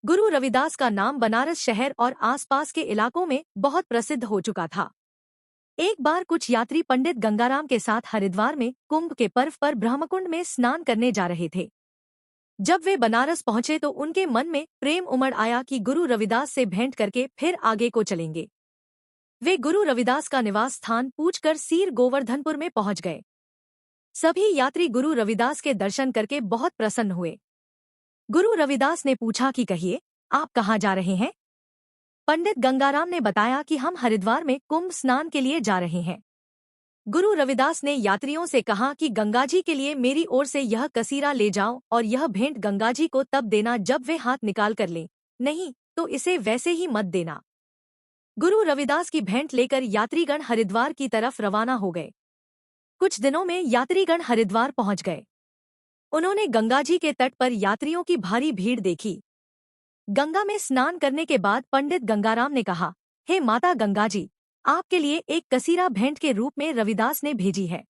गुरु रविदास का नाम बनारस शहर और आसपास के इलाकों में बहुत प्रसिद्ध हो चुका था। एक बार कुछ यात्री पंडित गंगाराम के साथ हरिद्वार में कुंभ के पर्व पर ब्रह्मकुंड में स्नान करने जा रहे थे। जब वे बनारस पहुंचे तो उनके मन में प्रेम उमड़ आया कि गुरु रविदास से भेंट करके फिर आगे को चलेंगे। वे गुरु रविदास का निवास स्थान पूछकर सीर गोवर्धनपुर में पहुंच गए। सभी यात्री गुरु रविदास के दर्शन करके बहुत प्रसन्न हुए। गुरु रविदास ने पूछा कि कहिए, आप कहाँ जा रहे हैं? पंडित गंगाराम ने बताया कि हम हरिद्वार में कुंभ स्नान के लिए जा रहे हैं। गुरु रविदास ने यात्रियों से कहा कि गंगाजी के लिए मेरी ओर से यह कसीरा ले जाओ और यह भेंट गंगाजी को तब देना जब वे हाथ निकाल कर लें, नहीं तो इसे वैसे ही मत देना। गुरु रविदास की भेंट लेकर यात्रीगण हरिद्वार की तरफ रवाना हो गए। कुछ दिनों में यात्रीगण हरिद्वार पहुंच गए। उन्होंने गंगाजी के तट पर यात्रियों की भारी भीड़ देखी। गंगा में स्नान करने के बाद पंडित गंगाराम ने कहा, हे माता गंगाजी, आपके लिए एक कसीरा भेंट के रूप में रविदास ने भेजी है।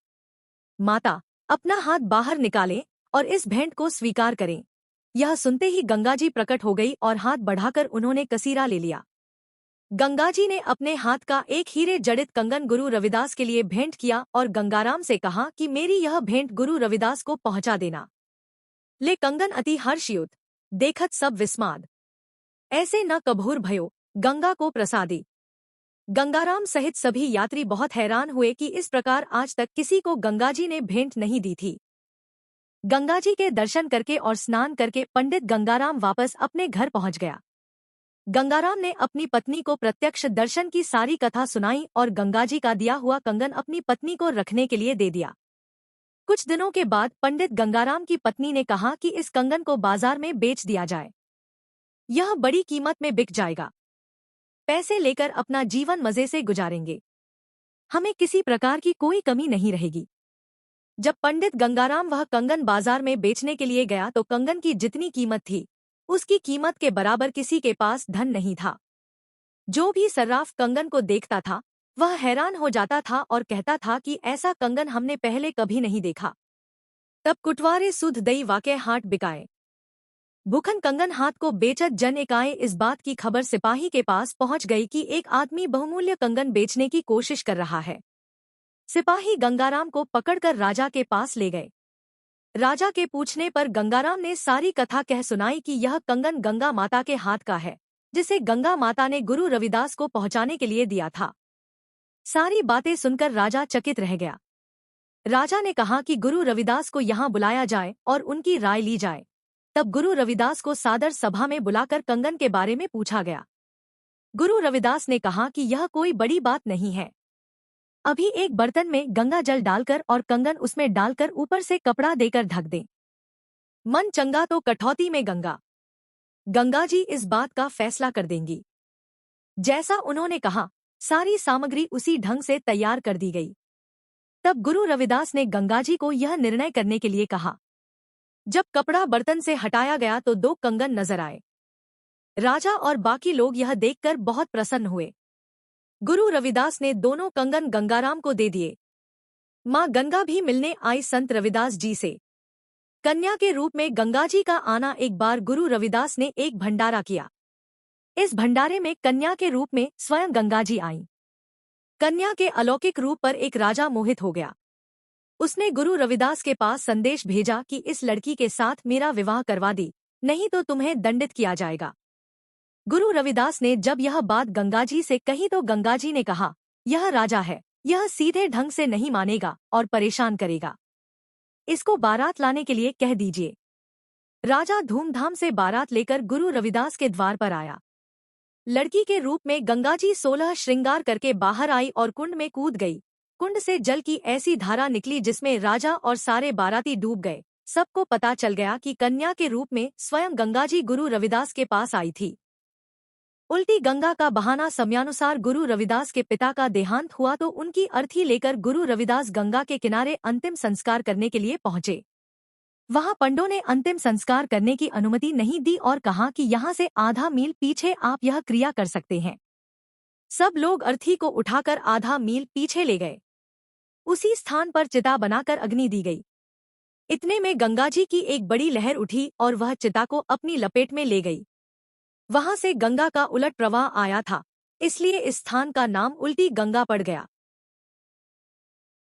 माता, अपना हाथ बाहर निकालें और इस भेंट को स्वीकार करें। यह सुनते ही गंगाजी प्रकट हो गई और हाथ बढ़ाकर उन्होंने कसीरा ले लिया। गंगाजी ने अपने हाथ का एक हीरे जड़ित कंगन गुरु रविदास के लिए भेंट किया और गंगाराम से कहा कि मेरी यह भेंट गुरु रविदास को पहुंचा देना। ले कंगन अति हर्षयुत, देखत सब विस्माद, ऐसे न कभूर भयो, गंगा को प्रसादी। गंगाराम सहित सभी यात्री बहुत हैरान हुए कि इस प्रकार आज तक किसी को गंगाजी ने भेंट नहीं दी थी। गंगाजी के दर्शन करके और स्नान करके पंडित गंगाराम वापस अपने घर पहुंच गया। गंगाराम ने अपनी पत्नी को प्रत्यक्ष दर्शन की सारी कथा सुनाई और गंगाजी का दिया हुआ कंगन अपनी पत्नी को रखने के लिए दे दिया। कुछ दिनों के बाद पंडित गंगाराम की पत्नी ने कहा कि इस कंगन को बाजार में बेच दिया जाए, यह बड़ी कीमत में बिक जाएगा। पैसे लेकर अपना जीवन मजे से गुजारेंगे, हमें किसी प्रकार की कोई कमी नहीं रहेगी। जब पंडित गंगाराम वह कंगन बाजार में बेचने के लिए गया तो कंगन की जितनी कीमत थी उसकी कीमत के बराबर किसी के पास धन नहीं था। जो भी सर्राफ कंगन को देखता था वह हैरान हो जाता था और कहता था कि ऐसा कंगन हमने पहले कभी नहीं देखा। तब कुटवारे सुध दई वाके हाट बिकाए, भूखन कंगन हाथ को बेचत जन एकाए। इस बात की खबर सिपाही के पास पहुंच गई कि एक आदमी बहुमूल्य कंगन बेचने की कोशिश कर रहा है। सिपाही गंगाराम को पकड़कर राजा के पास ले गए। राजा के पूछने पर गंगाराम ने सारी कथा कह सुनाई कि यह कंगन गंगा माता के हाथ का है, जिसे गंगा माता ने गुरु रविदास को पहुंचाने के लिए दिया था। सारी बातें सुनकर राजा चकित रह गया। राजा ने कहा कि गुरु रविदास को यहाँ बुलाया जाए और उनकी राय ली जाए। तब गुरु रविदास को सादर सभा में बुलाकर कंगन के बारे में पूछा गया। गुरु रविदास ने कहा कि यह कोई बड़ी बात नहीं है। अभी एक बर्तन में गंगा जल डालकर और कंगन उसमें डालकर ऊपर से कपड़ा देकर ढक दें। मन चंगा तो कठौती में गंगा। गंगाजी इस बात का फैसला कर देंगी। जैसा उन्होंने कहा, सारी सामग्री उसी ढंग से तैयार कर दी गई। तब गुरु रविदास ने गंगाजी को यह निर्णय करने के लिए कहा। जब कपड़ा बर्तन से हटाया गया तो 2 कंगन नजर आए। राजा और बाकी लोग यह देखकर बहुत प्रसन्न हुए। गुरु रविदास ने दोनों कंगन गंगाराम को दे दिए। मां गंगा भी मिलने आई संत रविदास जी से। कन्या के रूप में गंगाजी का आना। एक बार गुरु रविदास ने एक भंडारा किया। इस भंडारे में कन्या के रूप में स्वयं गंगाजी आईं। कन्या के अलौकिक रूप पर एक राजा मोहित हो गया। उसने गुरु रविदास के पास संदेश भेजा कि इस लड़की के साथ मेरा विवाह करवा दी, नहीं तो तुम्हें दंडित किया जाएगा। गुरु रविदास ने जब यह बात गंगाजी से कही तो गंगाजी ने कहा, यह राजा है, यह सीधे ढंग से नहीं मानेगा और परेशान करेगा। इसको बारात लाने के लिए कह दीजिए। राजा धूमधाम से बारात लेकर गुरु रविदास के द्वार पर आया। लड़की के रूप में गंगाजी 16 श्रृंगार करके बाहर आई और कुंड में कूद गई। कुंड से जल की ऐसी धारा निकली जिसमें राजा और सारे बाराती डूब गए। सबको पता चल गया कि कन्या के रूप में स्वयं गंगाजी गुरु रविदास के पास आई थी। उल्टी गंगा का बहाना समयानुसार गुरु रविदास के पिता का देहांत हुआ तो उनकी अर्थी लेकर गुरु रविदास गंगा के किनारे अंतिम संस्कार करने के लिए पहुंचे। वहां पंडों ने अंतिम संस्कार करने की अनुमति नहीं दी और कहा कि यहाँ से आधा मील पीछे आप यह क्रिया कर सकते हैं। सब लोग अर्थी को उठाकर आधा मील पीछे ले गए। उसी स्थान पर चिता बनाकर अग्नि दी गई। इतने में गंगाजी की एक बड़ी लहर उठी और वह चिता को अपनी लपेट में ले गई। वहां से गंगा का उलट प्रवाह आया था, इसलिए इस स्थान का नाम उल्टी गंगा पड़ गया।